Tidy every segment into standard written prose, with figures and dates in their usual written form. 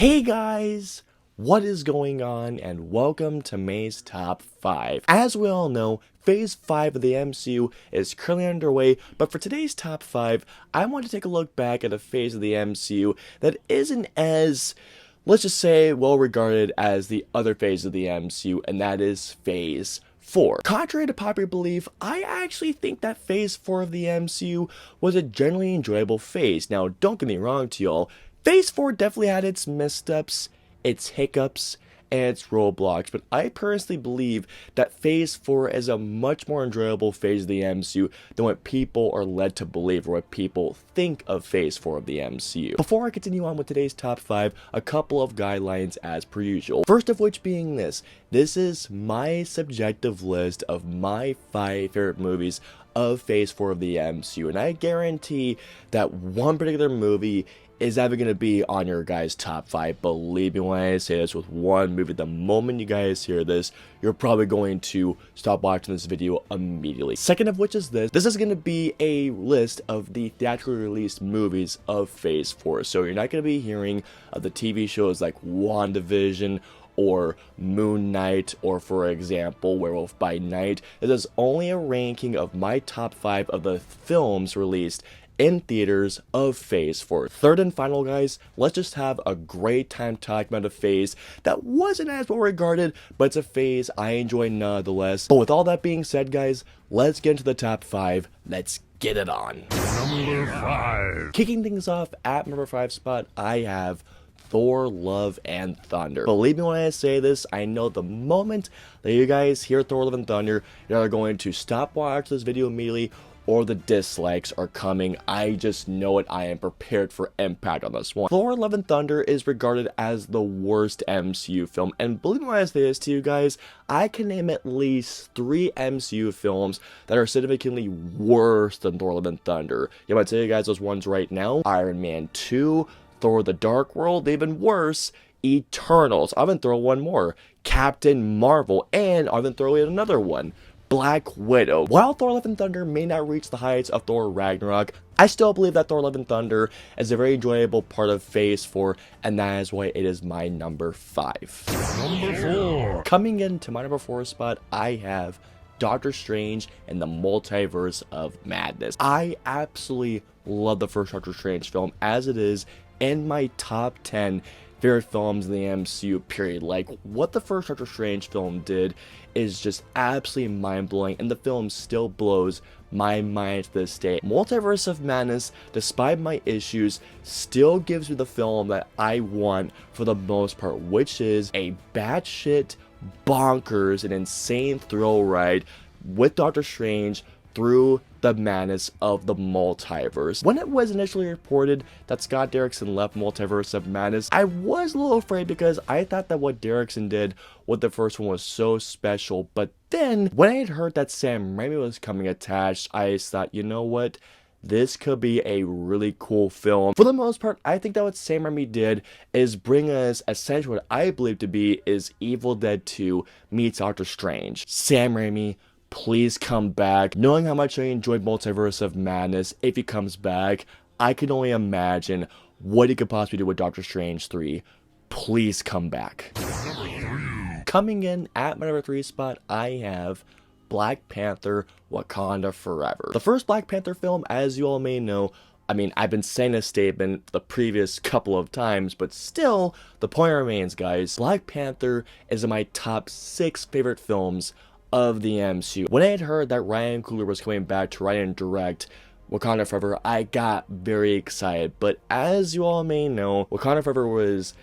Hey guys, what is going on, and welcome to May's Top 5. As we all know, Phase 5 of the MCU is currently underway, but for today's Top 5, I want to take a look back at a phase of the MCU that isn't as, let's just say, well regarded as the other phase of the MCU, and that is Phase 4. Contrary to popular belief, I actually think that Phase 4 of the MCU was a generally enjoyable phase. Now, don't get me wrong to y'all, Phase 4 definitely had its missteps, its hiccups, and its roadblocks, but I personally believe that Phase 4 is a much more enjoyable phase of the MCU than what people are led to believe or what people think of Phase 4 of the MCU. Before I continue on with today's top 5, a couple of guidelines as per usual. First of which being this is my subjective list of my 5 favorite movies of Phase 4 of the MCU, and I guarantee that one particular movie is ever going to be on your guys' top 5. Believe me when I say this, with one movie, the moment you guys hear this, you're probably going to stop watching this video immediately. Second of which is this is going to be a list of the theatrically released movies of Phase 4. So you're not going to be hearing of the TV shows like WandaVision or Moon Knight, or for example, Werewolf by Night. This is only a ranking of my top 5 of the films released in theaters of Phase 4. Third and final, guys, let's just have a great time talking about a phase that wasn't as well regarded, but it's a phase I enjoy nonetheless. But with all that being said, guys, let's get into the top 5. Let's get it on. Number 5. Kicking things off at number 5 spot, I have Thor, Love, and Thunder. Believe me when I say this, I know the moment that you guys hear Thor, Love, and Thunder, you're either going to stop watching this video immediately or the dislikes are coming. I just know it. I am prepared for impact on this one. Thor, Love, and Thunder is regarded as the worst MCU film, and believe me when I say this to you guys, I can name at least 3 MCU films that are significantly worse than Thor, Love, and Thunder. You might tell you guys those ones right now: Iron Man 2, Thor the Dark World, even worse, Eternals. I'll even throw one more: Captain Marvel, and I'll even throw in another one: Black Widow. While Thor Love and Thunder may not reach the heights of Thor Ragnarok, I still believe that Thor Love and Thunder is a very enjoyable part of Phase 4, and that is why it is my number 5. Number 4. Coming into my number 4 spot, I have Doctor Strange and the Multiverse of Madness. I absolutely love the first Doctor Strange film, as it is in my top 10 favorite films in the MCU, period. Like, what the first Doctor Strange film did is just absolutely mind-blowing, and the film still blows my mind to this day. Multiverse of Madness, despite my issues, still gives me the film that I want for the most part, which is a batshit, bonkers, and insane thrill ride with Doctor Strange through the madness of the multiverse. When it was initially reported that Scott Derrickson left Multiverse of Madness, I was a little afraid because I thought that what Derrickson did with the first one was so special. But then, when I had heard that Sam Raimi was coming attached, I just thought, you know what? This could be a really cool film. For the most part, I think that what Sam Raimi did is bring us essentially what I believe to be is Evil Dead 2 meets Doctor Strange. Sam Raimi, please come back. Knowing how much I enjoyed Multiverse of Madness, if he comes back, I can only imagine what he could possibly do with Doctor Strange 3. Please come back. Coming in at my number 3 spot, I have Black Panther: Wakanda Forever. The first Black Panther film, as you all may know, I mean, I've been saying this statement the previous couple of times, but still, the point remains, guys. Black Panther is in my top 6 favorite films of the MCU. When I had heard that Ryan Coogler was coming back to write and direct Wakanda Forever, I got very excited. But as you all may know, Wakanda Forever was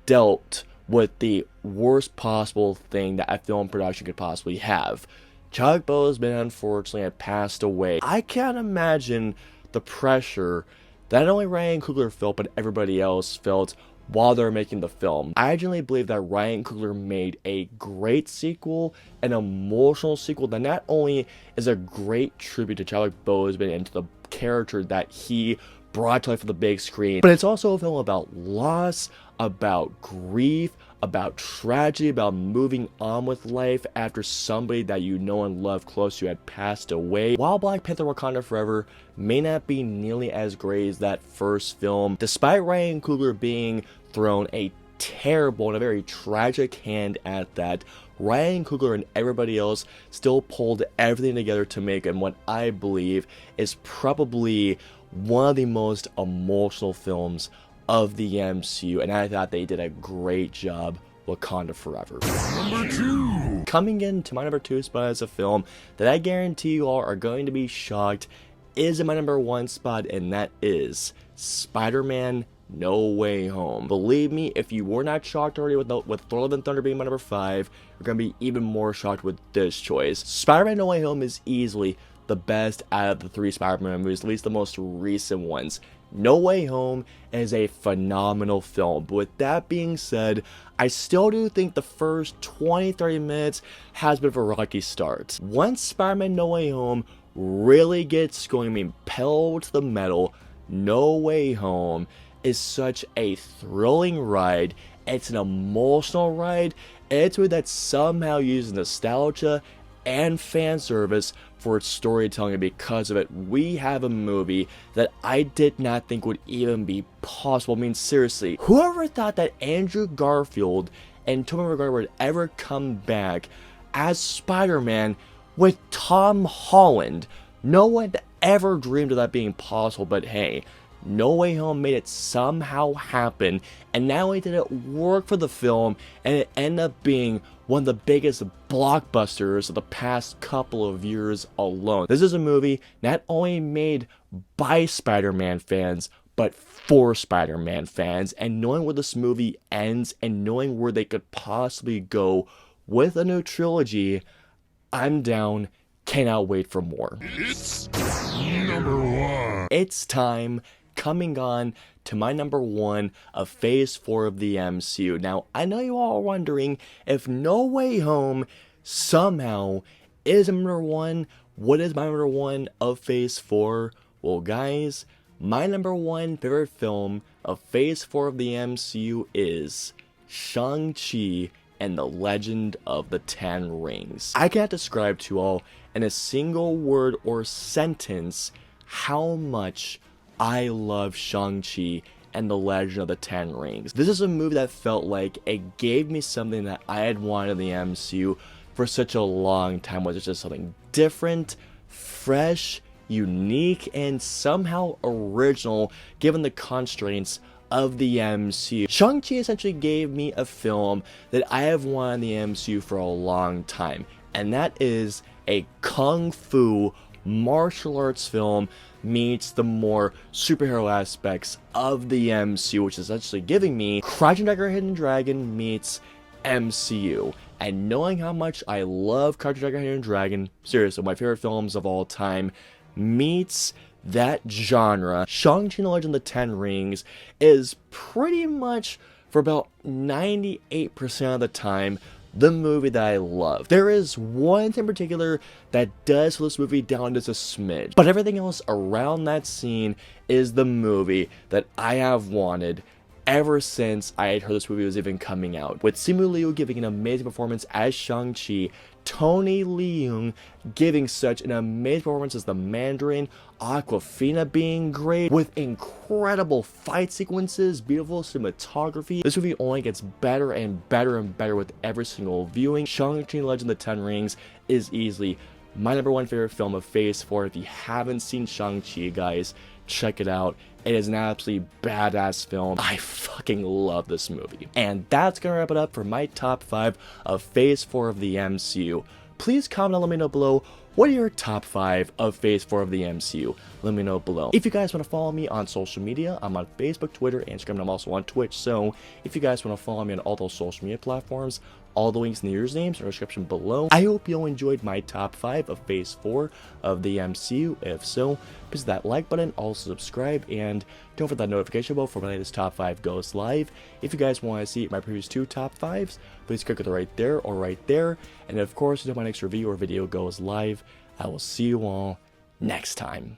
dealt with the worst possible thing that a film production could possibly have. Chadwick Boseman unfortunately had passed away. I can't imagine the pressure that not only Ryan Coogler felt, but everybody else felt while they're making the film. I genuinely believe that Ryan Coogler made a great sequel, an emotional sequel that not only is a great tribute to Chadwick Boseman and to the character that he brought to life on the big screen, but it's also a film about loss, about grief, about tragedy, about moving on with life after somebody that you know and love close to you had passed away. While Black Panther: Wakanda Forever may not be nearly as great as that first film, despite Ryan Coogler being thrown a terrible and a very tragic hand at that. Ryan Coogler and everybody else still pulled everything together to make him what I believe is probably one of the most emotional films of the MCU, and I thought they did a great job. Wakanda Forever. Number 2. Coming into my number 2 spot is a film that I guarantee you all are going to be shocked is in my number 1 spot, and that is SpiderMan No Way Home. Believe me, if you were not shocked already with Thor Love and Thunder being my number 5, you're going to be even more shocked with this choice. SpiderMan No Way Home is easily the best out of the 3 Spider-Man movies, at least the most recent ones. No Way Home is a phenomenal film, but with that being said, I still do think the first 20-30 minutes has been a rocky start. Once Spider-Man No Way Home really gets going, I mean, pedal to the metal, No Way Home is such a thrilling ride. It's an emotional ride. It's a movie that somehow uses nostalgia and fan service for its storytelling, and because of it, we have a movie that I did not think would even be possible. I mean, seriously, whoever thought that Andrew Garfield and Tobey Maguire would ever come back as Spider-Man with Tom Holland? No one ever dreamed of that being possible, but hey, No Way Home made it somehow happen, and not only did it work for the film, and it ended up being one of the biggest blockbusters of the past couple of years alone. This is a movie not only made by Spider-Man fans, but for Spider-Man fans, and knowing where this movie ends and knowing where they could possibly go with a new trilogy, I'm down. Cannot wait for more. It's number 1. It's time. Coming on to my number 1 of Phase 4 of the MCU. Now, I know you all are wondering if No Way Home somehow is number 1. What is my number 1 of Phase 4? Well, guys, my number 1 favorite film of Phase 4 of the MCU is ShangChi and the Legend of the Ten Rings. I cannot describe to you all in a single word or sentence how much I love ShangChi and the Legend of the Ten Rings. This is a movie that felt like it gave me something that I had wanted in the MCU for such a long time, was just something different, fresh, unique, and somehow original given the constraints of the MCU. Shang-Chi essentially gave me a film that I have wanted in the MCU for a long time, and that is a kung fu martial arts film meets the more superhero aspects of the MCU, which is essentially giving me Crouching Tiger, Hidden Dragon meets MCU. And knowing how much I love Crouching Tiger, Hidden Dragon, seriously, my favorite films of all time, meets that genre, Shang-Chi and the Legend of the Ten Rings is pretty much, for about 98% of the time, the movie that I love. There is one thing in particular that does slow this movie down just a smidge, but everything else around that scene is the movie that I have wanted ever since I had heard this movie was even coming out. With Simu Liu giving an amazing performance as Shang-Chi, Tony Leung giving such an amazing performance as the Mandarin, Aquafina being great, with incredible fight sequences, beautiful cinematography. This movie only gets better and better and better with every single viewing. Shang-Chi and Legend of the Ten Rings is easily my number 1 favorite film of Phase 4. If you haven't seen Shang-Chi, guys, check it out. It is an absolutely badass film. I fucking love this movie. And that's gonna wrap it up for my top 5 of Phase 4 of the MCU. Please comment and let me know below, what are your top 5 of Phase 4 of the MCU? Let me know below. If you guys want to follow me on social media, I'm on Facebook, Twitter, Instagram, and I'm also on Twitch. So if you guys want to follow me on all those social media platforms, all the links in the usernames are in the description below. I hope you all enjoyed my top 5 of Phase 4 of the MCU. If so, please hit that like button, also subscribe, and don't forget that notification bell for my latest top 5 goes live. If you guys want to see my previous 2 top 5s, please click it right there or right there. And of course, until my next review or video goes live, I will see you all next time.